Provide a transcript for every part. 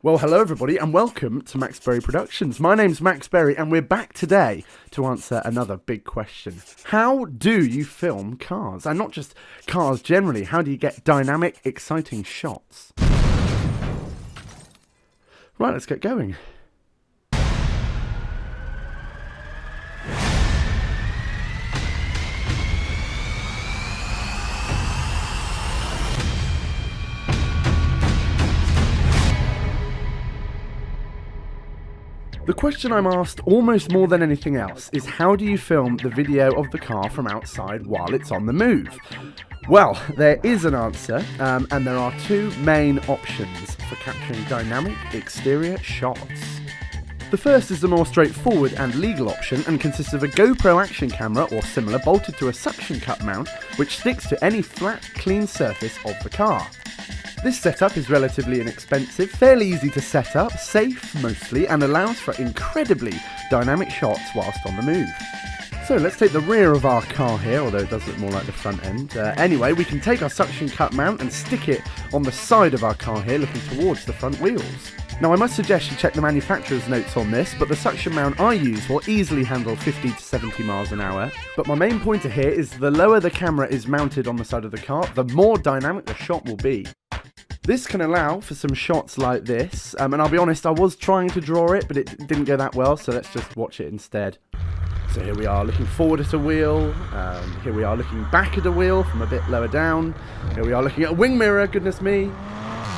Well, hello everybody and welcome to Max Berry Productions. My name's Max Berry and we're back today to answer another big question. How do you film cars? And not just cars generally, how do you get dynamic, exciting shots? Right, let's get going. The question I'm asked almost more than anything else is how do you film the video of the car from outside while it's on the move? Well, there is an answer, and there are two main options for capturing dynamic exterior shots. The first is the more straightforward and legal option and consists of a GoPro action camera or similar bolted to a suction cup mount which sticks to any flat, clean surface of the car. This setup is relatively inexpensive, fairly easy to set up, safe mostly, and allows for incredibly dynamic shots whilst on the move. So let's take the rear of our car here, although it does look more like the front end. Anyway, we can take our suction cup mount and stick it on the side of our car here, looking towards the front wheels. Now I must suggest you check the manufacturer's notes on this, but the suction mount I use will easily handle 50 to 70 miles an hour. But my main pointer here is the lower the camera is mounted on the side of the car, the more dynamic the shot will be. This can allow for some shots like this, and I'll be honest, I was trying to draw it, but it didn't go that well, so let's just watch it instead. So here we are looking forward at a wheel, here we are looking back at a wheel from a bit lower down, here we are looking at a wing mirror, goodness me,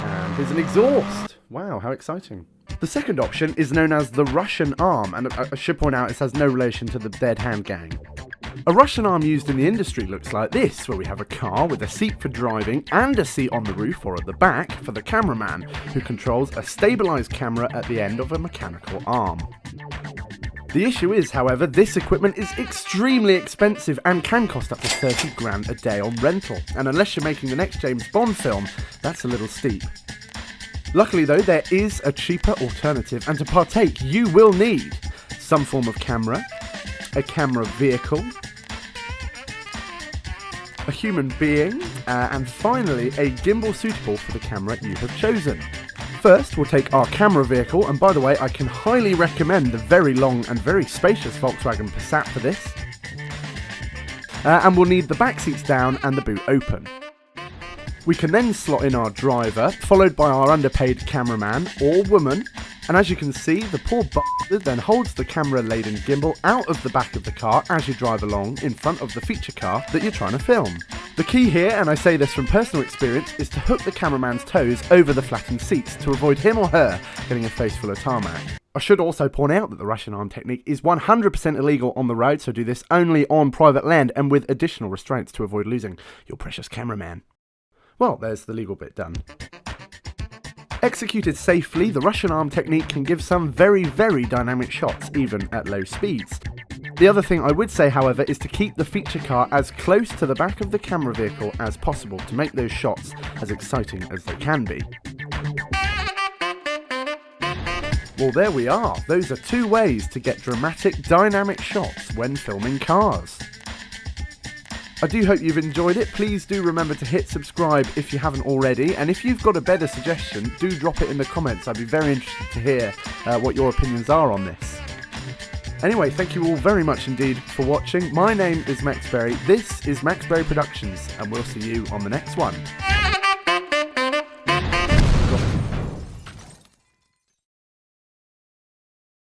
and here's an exhaust. Wow, how exciting. The second option is known as the Russian arm, and I should point out it has no relation to the Dead Hand Gang. A Russian arm used in the industry looks like this, where we have a car with a seat for driving and a seat on the roof or at the back for the cameraman, who controls a stabilised camera at the end of a mechanical arm. The issue is, however, this equipment is extremely expensive and can cost up to 30 grand a day on rental, and unless you're making the next James Bond film, that's a little steep. Luckily though, there is a cheaper alternative, and to partake you will need some form of camera, a camera vehicle, a human being, and finally a gimbal suitable for the camera you have chosen. First, we'll take our camera vehicle, and by the way, I can highly recommend the very long and very spacious Volkswagen Passat for this. And we'll need the back seats down and the boot open. We can then slot in our driver, followed by our underpaid cameraman or woman, and as you can see, the poor bastard then holds the camera-laden gimbal out of the back of the car as you drive along in front of the feature car that you're trying to film. The key here, and I say this from personal experience, is to hook the cameraman's toes over the flattened seats to avoid him or her getting a face full of tarmac. I should also point out that the Russian arm technique is 100% illegal on the road, so do this only on private land and with additional restraints to avoid losing your precious cameraman. Well, there's the legal bit done. Executed safely, the Russian arm technique can give some very, very dynamic shots, even at low speeds. The other thing I would say, however, is to keep the feature car as close to the back of the camera vehicle as possible to make those shots as exciting as they can be. Well, there we are. Those are two ways to get dramatic, dynamic shots when filming cars. I do hope you've enjoyed it. Please do remember to hit subscribe if you haven't already, and if you've got a better suggestion, do drop it in the comments. I'd be very interested to hear what your opinions are on this. Anyway, thank you all very much indeed for watching. My name is Max Berry, this is Max Berry Productions, and we'll see you on the next one.